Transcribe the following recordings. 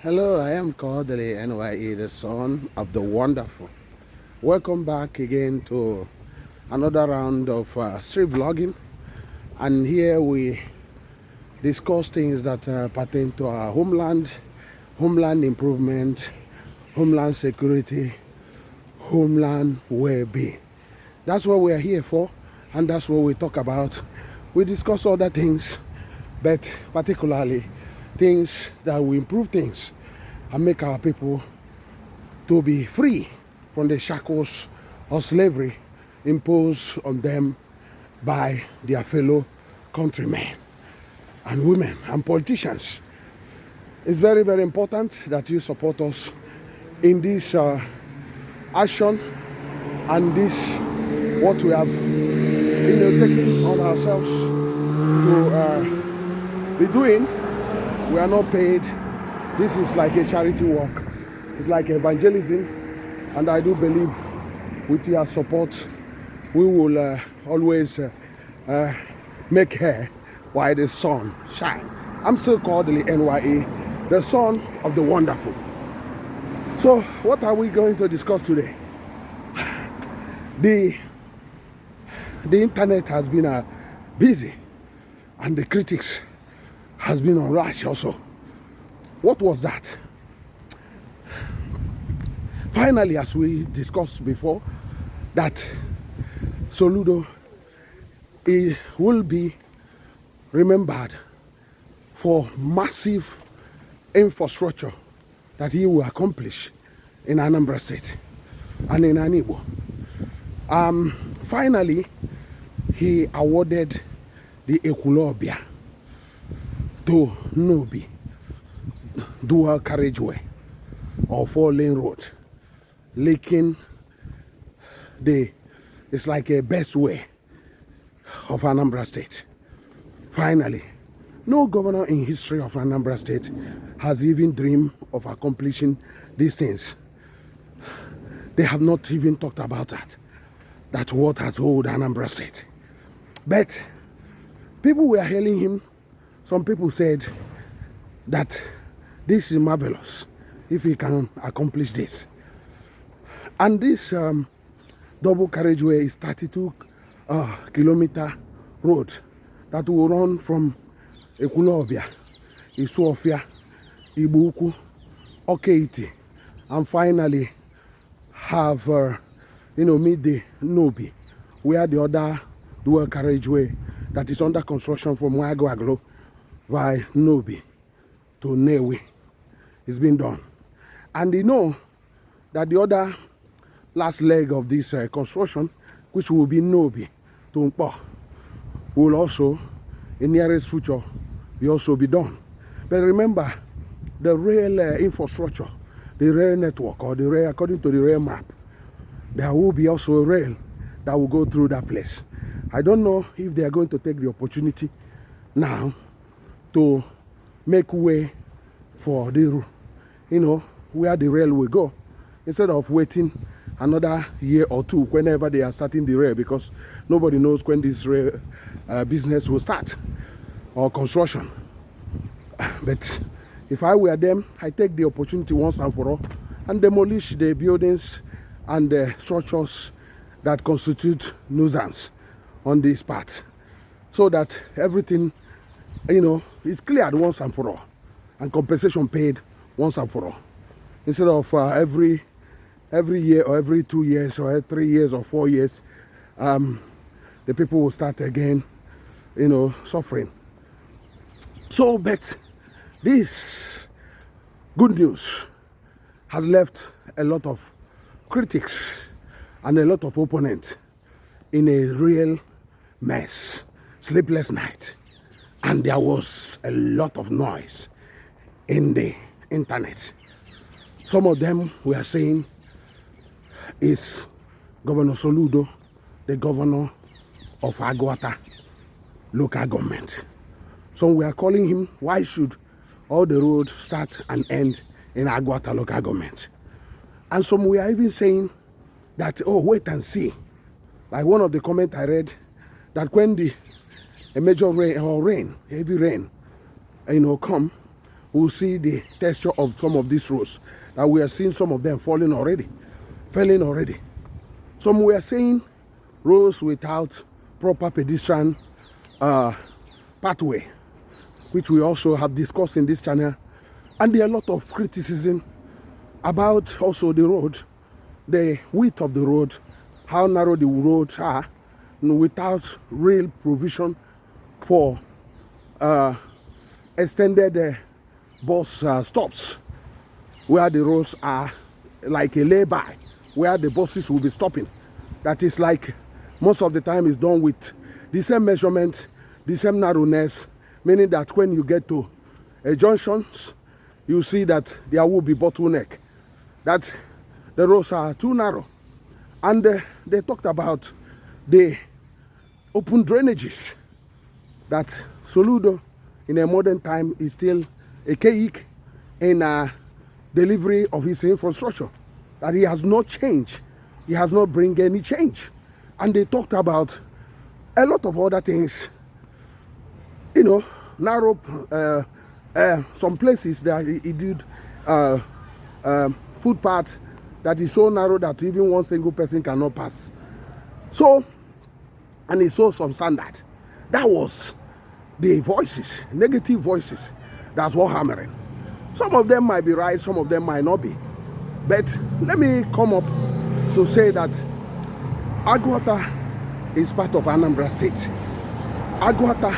Hello, I am Kodili-nye, the son of the wonderful. Welcome back again to another round of street vlogging. And here we discuss things that pertain to our homeland, homeland improvement, homeland security, homeland well-being. That's what we are here for, and that's what we talk about. We discuss other things, but particularly things that will improve things and make our people to be free from the shackles of slavery imposed on them by their fellow countrymen and women and politicians. It's very, very important that you support us in this action and this what we have taken on ourselves to be doing. We are not paid. This is like a charity work. It's like evangelism, and I do believe with your support we will always make hay while the sun shines. I'm still Kodili-nye, the son of the wonderful. So what are we going to discuss today? The internet has been busy, and the critics has been on rush also. What was that? Finally, as we discussed before, that Soludo will be remembered for massive infrastructure that he will accomplish in Anambra State and in Anibo. Finally, he awarded the Ekulobia to Nobi dual carriageway or 4-lane road, linking it's like a best way of Anambra State. Finally, no governor in history of Anambra State has even dreamed of accomplishing these things. They have not even talked about that. That's what has hold Anambra State. But people were hailing him. Some people said that this is marvelous if he can accomplish this. And this double carriageway is 32 kilometer road that will run from Ekulobia, Isuofia, Ibuku, Okeiti, and finally have meet the Nobi, where the other dual carriageway that is under construction from Aguata by Nobi to Newi is being done. And they know that the other last leg of this construction, which will be Nobi to Nkpo, will also in nearest future be done. But remember, the rail infrastructure, the rail network, or the rail, according to the rail map, there will be also a rail that will go through that place. I don't know if they are going to take the opportunity now to make way for the, where the rail will go, instead of waiting another year or two whenever they are starting the rail, because nobody knows when this rail business will start or construction. But if I were them, I take the opportunity once and for all and demolish the buildings and the structures that constitute nuisance on this part, so that everything, is cleared once and for all, and compensation paid once and for all, instead of every year or every 2 years or every 3 years or 4 years, the people will start again, suffering. So, but this good news has left a lot of critics and a lot of opponents in a real mess, sleepless night, and there was a lot of noise in the internet. Some of them were saying is Governor Soludo, the governor of Aguata local government. Some were calling him, why should all the roads start and end in Aguata local government? And some were even saying that, oh, wait and see. Like one of the comments I read, that when a major rain or heavy rain, come, we'll see the texture of some of these roads. That we are seeing some of them falling already. Some we are saying roads without proper pedestrian pathway, which we also have discussed in this channel. And there are a lot of criticism about also the road, the width of the road, how narrow the roads are, without real provision for extended bus stops, where the roads are like a lay-by, where the buses will be stopping. That is like most of the time is done with the same measurement, the same narrowness, meaning that when you get to a junction, you see that there will be bottleneck, that the roads are too narrow. And they talked about the open drainages, that Soludo in a modern time is still a cake in delivery of his infrastructure, that he has not changed, he has not bring any change. And they talked about a lot of other things, you know, narrow, some places that he did footpath that is so narrow that even one single person cannot pass. So, and he saw some standard. That was the voices, negative voices, that's what hammering. Some of them might be right, some of them might not be. But let me come up to say that Aguata is part of Anambra State. Aguata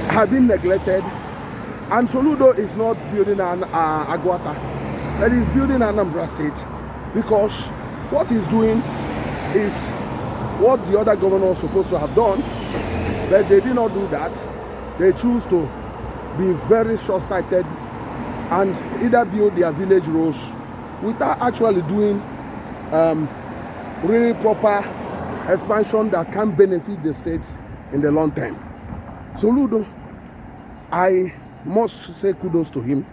has been neglected, and Soludo is not building an Aguata, that is building Anambra State, because what he's doing is what the other governors are supposed to have done, but they did not do that. They choose to be very short-sighted and either build their village roads without actually doing really proper expansion that can benefit the state in the long term. Soludo, I must say kudos to him.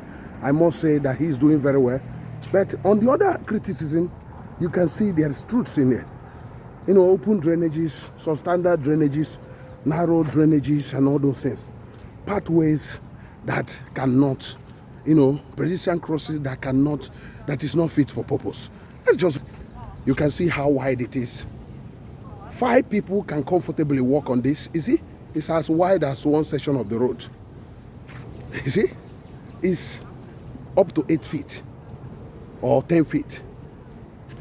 I must say that he's doing very well. But on the other criticism, you can see there's truths in it. You know, open drainages, substandard drainages, narrow drainages, and all those things. Pathways that cannot, you know, pedestrian crossings that cannot, that is not fit for purpose. It's just, you can see how wide it is. 5 people can comfortably walk on this. You see, it's as wide as one section of the road. You see, it's up to 8 feet or 10 feet.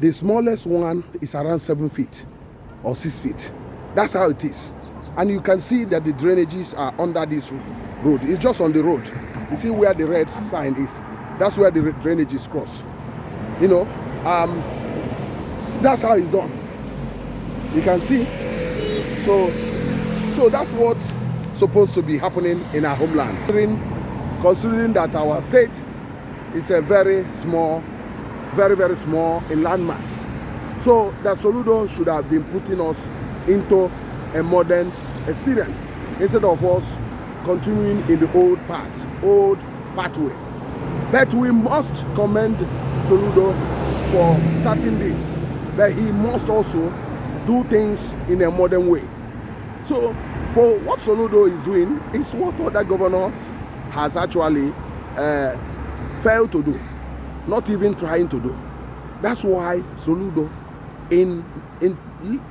The smallest one is around 7 feet or 6 feet. That's how it is. And you can see that the drainages are under this road. It's just on the road. You see where the red sign is. That's where the drainages cross. You know, that's how it's done. You can see. So that's what's supposed to be happening in our homeland. Considering that our state is a very small, very small in landmass. So that Soludo should have been putting us into a modern experience instead of us continuing in the old path, old pathway. But we must commend Soludo for starting this. But he must also do things in a modern way. So for what Soludo is doing is what other governors has actually failed to do, not even trying to do. That's why Soludo in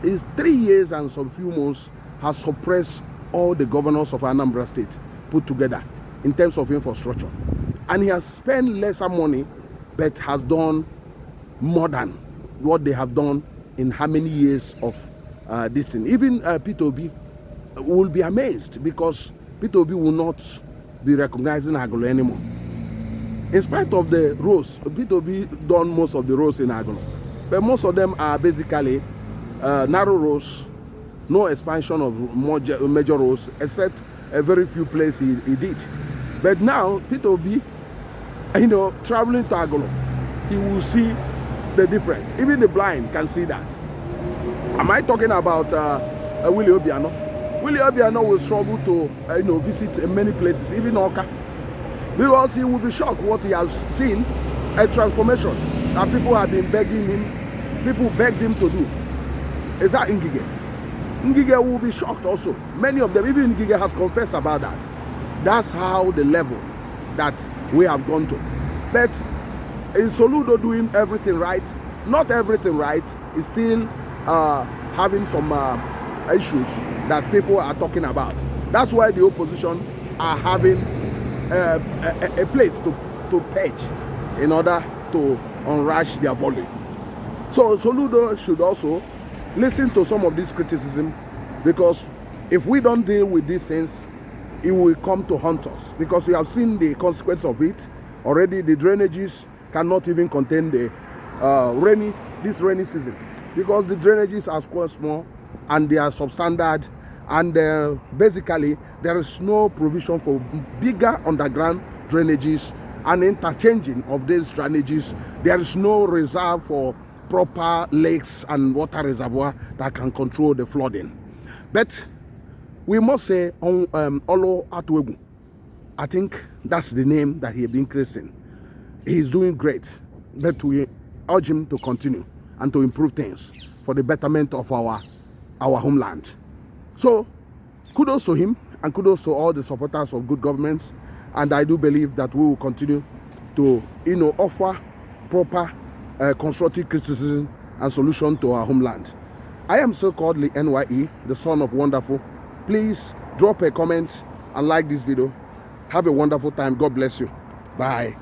his 3 years and some few months has suppressed all the governors of Anambra State put together in terms of infrastructure. And he has spent lesser money, but has done more than what they have done in how many years of this thing. Even P2B will be amazed, because P2B will not be recognizing Agolo anymore. In spite of the roads, P2B done most of the roads in Agolo, but most of them are basically narrow roads, no expansion of major roads, except a very few places he did. But now, P2B, you know, traveling to Agolo, he will see the difference. Even the blind can see that. Am I talking about Willie Obiano? Willie Obiano will struggle to you know, visit many places, even Oka, because he will be shocked what he has seen, a transformation that people have been begging him, people begged him to do. Is that Ngige? Ngige will be shocked also. Many of them, even Ngige has confessed about that. That's how the level that we have gone to. But is Soludo doing everything right? Not everything right. Is still having some issues that people are talking about. That's why the opposition are having a place to page in order to unrush their volume. So Soludo should also listen to some of this criticism, because if we don't deal with these things, it will come to haunt us, because we have seen the consequence of it already. The drainages cannot even contain the this rainy season, because the drainages are quite small and they are substandard, and basically there is no provision for bigger underground drainages and interchanging of these drainages. There is no reserve for proper lakes and water reservoir that can control the flooding. But we must say, Olo Atuegu, I think that's the name that he has been christened. He's doing great, but we urge him to continue and to improve things for the betterment of our homeland. So kudos to him, and kudos to all the supporters of good governments. And I do believe that we will continue to, offer proper constructive criticism and solution to our homeland. I am still Kodili-nye, the son of wonderful. Please drop a comment and like this video. Have a wonderful time. God bless you. Bye.